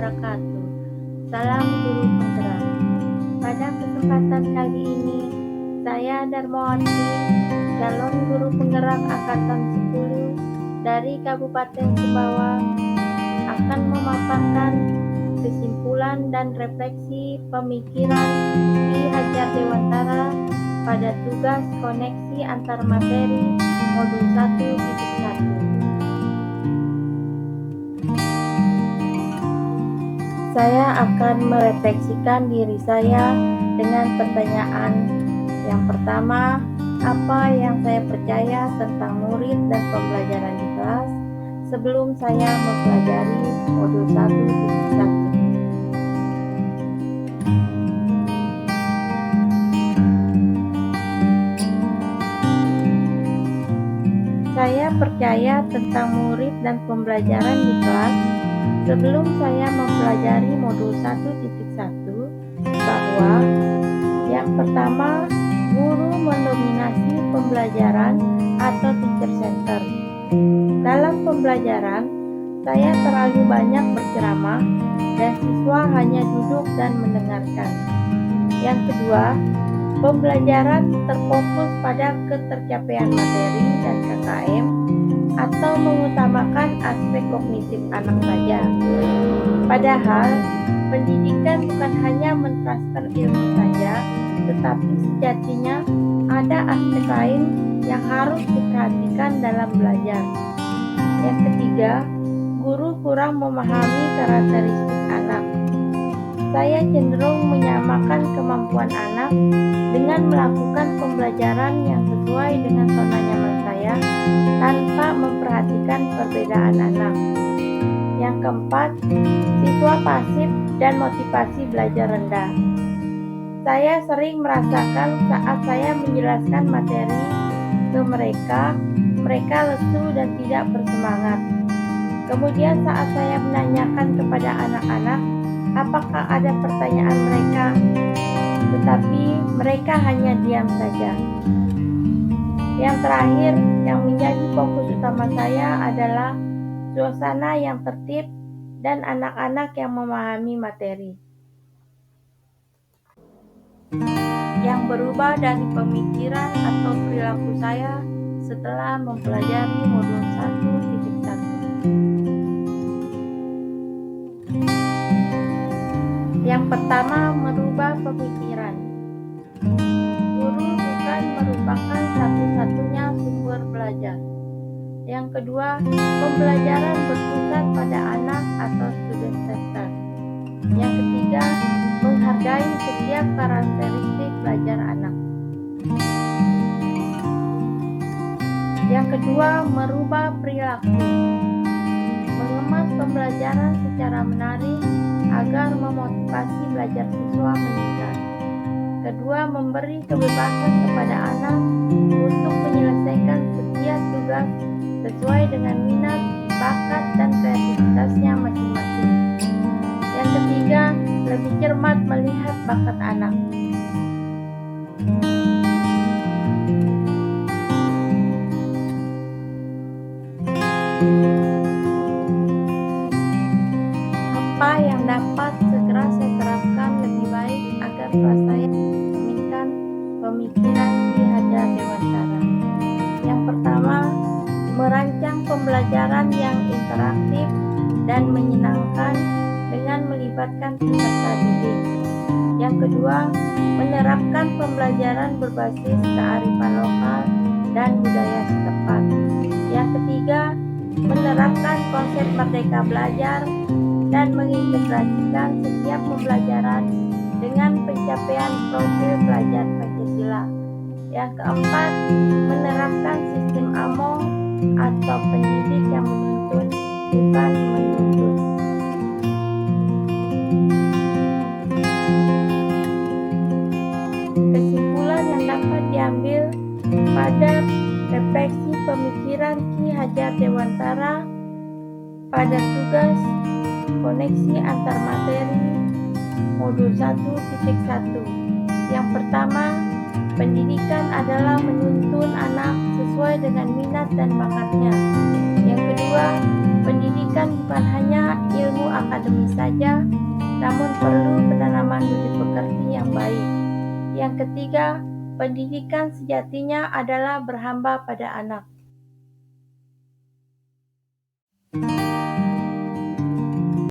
wabarakatuh. Salam guru penggerak. Pada kesempatan kali ini, saya Darmawati, calon guru penggerak angkatan 10 dari Kabupaten Sumbawa, akan memaparkan kesimpulan dan refleksi pemikiran Ki Hajar Dewantara pada tugas koneksi antar materi modul 1.1. Saya akan merefleksikan diri saya dengan pertanyaan. Yang pertama, apa yang saya percaya tentang murid dan pembelajaran di kelas sebelum saya mempelajari modul 1.1. Saya percaya tentang murid dan pembelajaran di kelas sebelum saya mempelajari modul 1.1 bahwa yang pertama, guru mendominasi pembelajaran atau teacher center. Dalam pembelajaran, saya terlalu banyak berceramah dan siswa hanya duduk dan mendengarkan. Yang kedua, pembelajaran terfokus pada ketercapaian materi dan KKM atau mengutamakan aspek kognitif anak saja. Padahal, pendidikan bukan hanya mentransfer ilmu saja, tetapi sejatinya ada aspek lain yang harus diperhatikan dalam belajar. Yang ketiga, guru kurang memahami karakteristik anak. Saya cenderung menyamakan kemampuan anak dengan melakukan pembelajaran yang sesuai dengan zona nyaman saya tanpa memperhatikan perbedaan anak. Yang keempat, siswa pasif dan motivasi belajar rendah. Saya sering merasakan saat saya menjelaskan materi ke mereka lesu dan tidak bersemangat. Kemudian saat saya menanyakan kepada anak-anak apakah ada pertanyaan mereka, tetapi mereka hanya diam saja. Yang terakhir, yang menjadi fokus utama saya adalah suasana yang tertib dan anak-anak yang memahami materi. Yang berubah dari pemikiran atau perilaku saya setelah mempelajari modul 1.1. Yang pertama, merubah pemikiran. Guru bukan merupakan satu-satunya sumber belajar. Yang kedua, pembelajaran berpusat pada anak atau student center. Yang ketiga, menghargai setiap karakteristik belajar anak. Yang kedua, merubah perilaku. Mengemas pembelajaran secara menarik agar memotivasi belajar siswa meningkat. Kedua, memberi kebebasan kepada anak untuk menyelesaikan setiap tugas sesuai dengan minat, bakat, dan kreativitasnya masing-masing. Yang ketiga, lebih cermat melihat bakat anak. Apa yang dapat segera saya terapkan lebih baik agar kelas saya mencerminkan pemikiran Ki Hajar Dewantara? Yang pertama, merancang pembelajaran yang interaktif dan menyenangkan dengan melibatkan peserta didik. Yang kedua, menerapkan pembelajaran berbasis kearifan lokal dan budaya setempat. Yang ketiga, menerapkan konsep merdeka belajar dan mengintegrasikan setiap pembelajaran dengan pencapaian profil pelajar Pancasila. Yang keempat, menerapkan sistem AMONG atau pendidik yang menuntun, bukan menuntut. Kesimpulan yang dapat diambil pada refleksi pemikiran Ki Hajar Dewantara pada tugas koneksi antar materi modul 1.1. Yang pertama, pendidikan adalah menuntun anak sesuai dengan minat dan bakatnya. Yang kedua, pendidikan bukan hanya ilmu akademik akademis saja, namun perlu penanaman budi pekerti yang baik. Yang ketiga, pendidikan sejatinya adalah berhamba pada anak.